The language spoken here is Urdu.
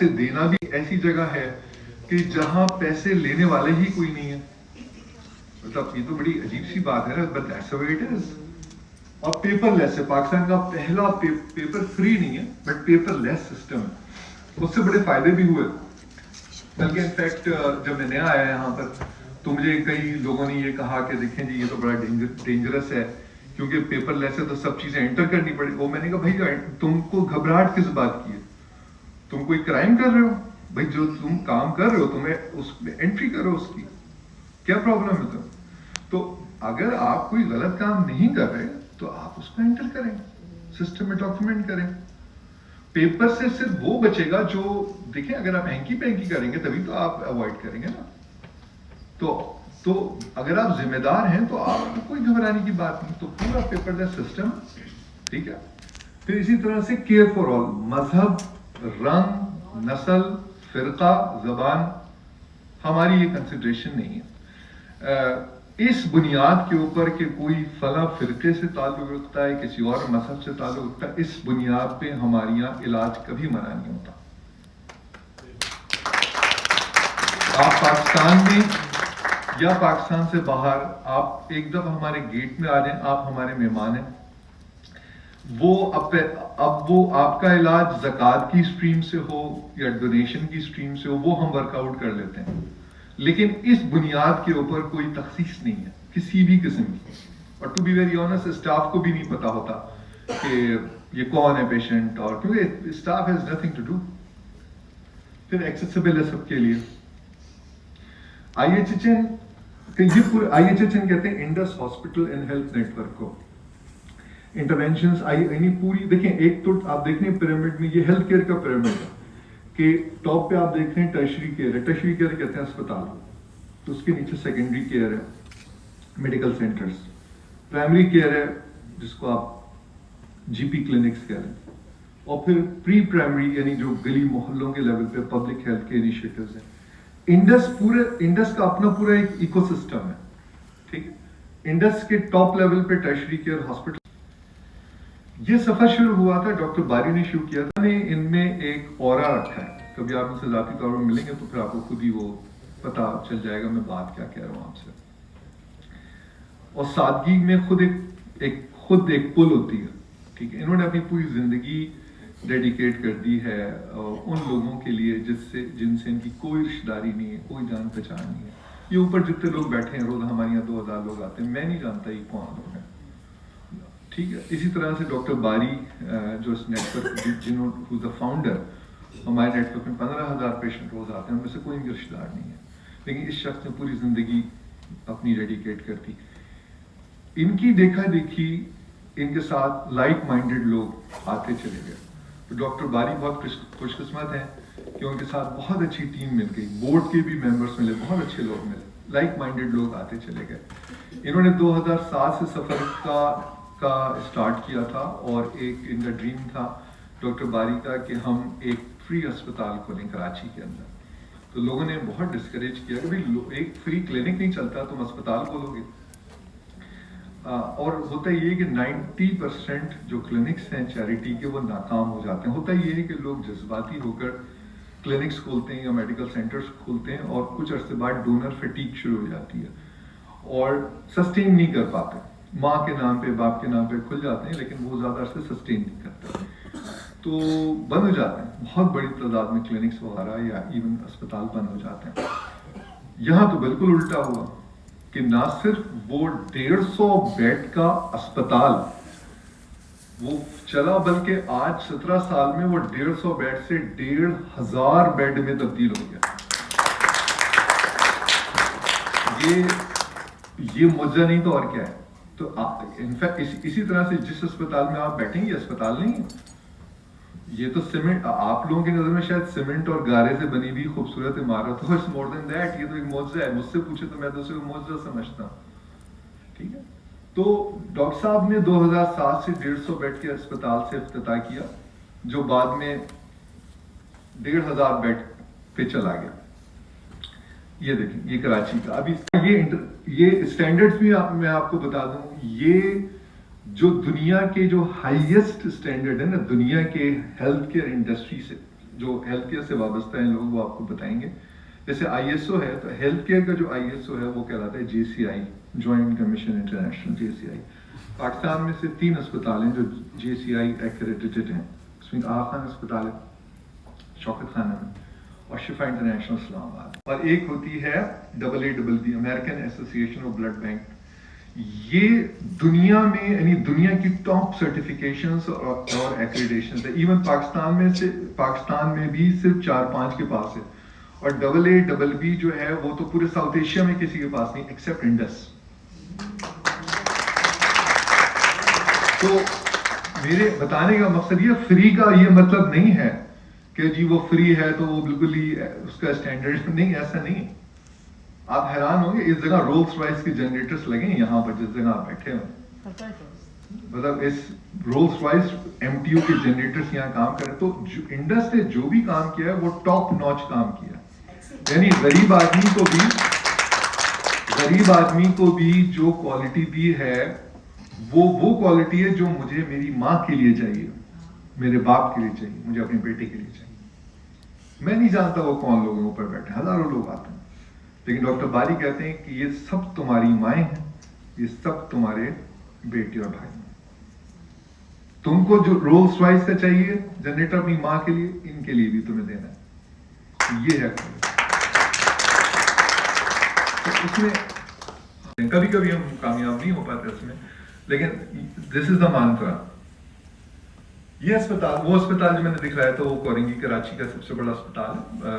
پیسے دینا بھی ایسی جگہ ہے کہ جہاں پیسے لینے والے ہی کوئی نہیں ہے. مطلب یہ تو بڑی عجیب سی بات ہے نا, but that's the way it is. اور پیپر لیس ہے, پاکستان کا پہلا پیپر فری نہیں ہے بٹ پیپر لیس سسٹم ہے. اس سے بڑے فائدے بھی ہوئے, بلکہ انفیکٹ جب میں نیا آیا یہاں پر تو مجھے کئی لوگوں نے یہ کہا کہ دیکھیں جی یہ تو بڑا ڈینجرس ہے کیونکہ پیپر لیس ہے تو سب چیزیں انٹر کرنی پڑے. وہ میں نے کہا بھائی تم کو گھبراہٹ کس بات کی ہے, تم کوئی کرائم کر رہے ہو بھائی, جو تم کام کر رہے ہو تمہیں اس میں انٹری کرو, اس کی کیا پرابلم ہے تم. تو اگر آپ کوئی غلط کام نہیں کر رہے تو آپ اس کو انٹر کریں, سسٹم میں ڈاکیومنٹ کریں. پیپر سے صرف وہ بچے گا جو, دیکھیں اگر آپ ہینکی پینکی کریں گے تبھی تو آپ اوائڈ کریں گے نا. تو اگر آپ ذمہ دار ہیں تو آپ کو کوئی گھبرانے کی بات نہیں. تو پورا پیپر لیس سسٹم, ٹھیک ہے. پھر اسی طرح سے کیئر فار آل, مذہب, رنگ, نسل, فرقہ, زبان, ہماری یہ کنسیڈریشن نہیں ہے. اس بنیاد کے اوپر کہ کوئی فلاں فرقے سے تعلق رکھتا ہے, کسی اور مذہب سے تعلق رکھتا ہے, اس بنیاد پہ ہمارے یہاں علاج کبھی منع نہیں ہوتا. آپ پاکستان میں یا پاکستان سے باہر آپ ایک دفعہ ہمارے گیٹ میں آ جائیں, آپ ہمارے مہمان ہیں. اب وہ آپ کا علاج زکوٰۃ کی اسٹریم سے ہو یا ڈونیشن کی اسٹریم سے ہو, وہ ہم ورک آؤٹ کر لیتے ہیں. لیکن اس بنیاد کے اوپر کوئی تخصیص نہیں ہے کسی بھی قسم کی. اور to be very honest staff کو بھی نہیں پتا ہوتا کہ یہ کون ہے پیشنٹ, اور کیونکہ staff has nothing to do. پھر ایکسیسیبل ہے سب کے لیے. IHHN کہتے ہیں Indus hospital and health network کو. انٹرونشنز یعنی پوری, دیکھیں ایک تو آپ دیکھ رہے ہیں پیرامڈ میں, یہ ہیلتھ کیئر کا پیرامڈ ہے کہ ٹاپ پہ آپ دیکھ رہے ہیں ٹرشری کیئر ہے. ٹرشری کیئر کہتے ہیں اسپتال, تو اس کے نیچے سیکنڈری کیئر ہے, میڈیکل سینٹرز. پرائمری کیئر ہے جس کو آپ GP کلینکس کہہ رہے ہیں. اور پھر پری پرائمری یعنی جو گلی محلوں کے لیول پہ پبلک ہیلتھ کے انیشیٹوز ہیں. انڈس کا اپنا پورا ایک ایکو سسٹم ہے, ٹھیک ہے. انڈس کے ٹاپ لیول پہ ٹرشری کیئر ہاسپٹل. یہ سفر شروع ہوا تھا, ڈاکٹر باری نے شروع کیا تھا. نے ان میں ایک اورا رکھا ہے, کبھی آپ ان سے ذاتی طور پر ملیں گے تو پھر آپ کو خود ہی وہ پتا چل جائے گا میں بات کیا کہہ رہا ہوں آپ سے. اور سادگی میں خود ایک پل ہوتی ہے, ٹھیک ہے. انہوں نے اپنی پوری زندگی ڈیڈیکیٹ کر دی ہے ان لوگوں کے لیے جن سے ان کی کوئی رشتہ داری نہیں ہے, کوئی جان پہچان نہیں ہے. یہ اوپر جتنے لوگ بیٹھے ہیں روز ہمارے یہاں 2000 لوگ آتے ہیں, میں نہیں جانتا یہ کون لوگ ہیں, ٹھیک ہے. اسی طرح سے ڈاکٹر باری جو اس نیٹ ورک ہو دا فاؤنڈر, ہمارے نیٹ ورک میں 15,000 پیشنٹ روز آتے ہیں, ان میں سے کوئی ان کے رشتہ دار نہیں ہے. لیکن اس شخص نے پوری زندگی اپنی ڈیڈیکیٹ کر دی. ان کی دیکھا دیکھی ان کے ساتھ لائک مائنڈیڈ لوگ آتے چلے گئے. تو ڈاکٹر باری بہت خوش قسمت ہیں کہ ان کے ساتھ بہت اچھی ٹیم مل گئی, بورڈ کے بھی ممبرس ملے, بہت اچھے لوگ ملے, لائک مائنڈیڈ لوگ آتے چلے گئے. انہوں نے 2007 سے سفر کا اسٹارٹ کیا تھا, اور ایک ان کا ڈریم تھا ڈاکٹر باری کا کہ ہم ایک فری اسپتال کھولیں کراچی کے اندر. تو لوگوں نے بہت ڈسکریج کیا کہ بھائی ایک فری کلینک نہیں چلتا, تم اسپتال کھولو گے. اور ہوتا یہ کہ 90% جو کلینکس ہیں چیریٹی کے وہ ناکام ہو جاتے ہیں. ہوتا یہ ہے کہ لوگ جذباتی ہو کر کلینکس کھولتے ہیں یا میڈیکل سینٹرز کھولتے ہیں, اور کچھ عرصے بعد ڈونر فٹیگ شروع ہو جاتی ہے اور سسٹین نہیں کر پاتے. ماں کے نام پہ باپ کے نام پہ کھل جاتے ہیں لیکن وہ زیادہ عرصے سسٹین نہیں کرتے, تو بند ہو جاتے ہیں. بہت بڑی تعداد میں کلینکس وغیرہ یا ایون اسپتال بند ہو جاتے ہیں. یہاں تو بالکل الٹا ہوا کہ نہ صرف وہ 150 بیڈ کا اسپتال وہ چلا, بلکہ آج 17 سال میں وہ 150 بیڈ سے 1,500 بیڈ میں تبدیل ہو گیا. یہ معجزہ نہیں تو اور کیا ہے. تو انفیکٹ اسی طرح سے جس اسپتال میں آپ بیٹھیں یہ اسپتال نہیں ہے, یہ تو سیمنٹ, آپ لوگوں کی نظر میں شاید سیمنٹ اور گارے سے بنی ہوئی خوبصورت عمارت ہو, اٹس مور دین دیٹ. یہ تو ایک معجزہ ہے. مجھ سے پوچھے تو میں تو اسے معجزہ سمجھتا ہوں, ٹھیک ہے. تو ڈاکٹر صاحب نے 2007 سے 150 بیڈ کے اسپتال سے افتتاح کیا, جو بعد میں 1,500 بیڈ پہ چلا گیا. یہ دیکھیں, یہ کراچی کا. ابھی یہ اسٹینڈرڈز بھی میں آپ کو بتا دوں, یہ جو دنیا کے جو ہائیسٹ اسٹینڈرڈ ہے نا دنیا کے ہیلتھ کیئر انڈسٹری سے, جو ہیلتھ کیئر سے وابستہ ہیں لوگ وہ آپ کو بتائیں گے. جیسے آئی ایس او ہے تو ہیلتھ کیئر کا جو آئی ایس او ہے وہ کہلاتا ہے جے سی آئی, جوائنٹ کمیشن انٹرنیشنل, جے سی آئی. پاکستان میں سے 3 اسپتال ہیں جو جے سی آئی ایکریڈیٹڈ ہیں. اس میں آغا خان اسپتال ہے شوکت خانہ میں, اور شفا انٹرنیشنل اسلام آباد, اور ایک ہوتی ہے AABB امریکن ایسوسی ایشن آف بلڈ بینک. یہ دنیا میں یعنی دنیا کی ٹاپ سرٹیفکیشنز اور ایکریڈیشنز ہے. ایون پاکستان میں بھی صرف 4-5 کے پاس ہے, اور AABB جو ہے وہ تو پورے ساؤتھ ایشیا میں کسی کے پاس نہیں ایکسیپٹ انڈس. تو میرے بتانے کا مقصد یہ فری کا یہ مطلب نہیں ہے کہ جی وہ فری ہے تو وہ بالکل ہی اس کا اسٹینڈرڈ نہیں, ایسا نہیں. آپ حیران ہوں گے اس جگہ رولس رائس کے جنریٹرز لگے ہیں یہاں پر جس جگہ آپ بیٹھے ہوئے, مطلب اس رولس رائس MTU کے جنریٹرز یہاں کام کریں. تو انڈس نے جو بھی کام کیا ہے وہ ٹاپ نوچ کام کیا, یعنی غریب آدمی کو بھی جو کوالٹی دی ہے وہ کوالٹی ہے جو مجھے میری ماں کے لیے چاہیے, میرے باپ کے لیے چاہیے, مجھے اپنے بیٹے کے لیے چاہیے. میں نہیں جانتا وہ کون لوگ ہیں اوپر بیٹھے, ہزاروں لوگ آتے ہیں, لیکن ڈاکٹر باری کہتے ہیں کہ یہ سب تمہاری مائیں ہیں, یہ سب تمہارے بیٹے اور بھائی ہیں. تم کو جو رولس رائس کا چاہیے جنریٹر اپنی ماں کے لیے, ان کے لیے بھی تمہیں دینا ہے. یہ ہے اس میں کبھی کبھی ہم کامیاب نہیں ہو پاتے اس میں, لیکن دس از دا مانترا. یہ اسپتال وہ اسپتال جو میں نے دکھایا تھا وہ کورنگی کراچی کا سب سے بڑا اسپتال ہے.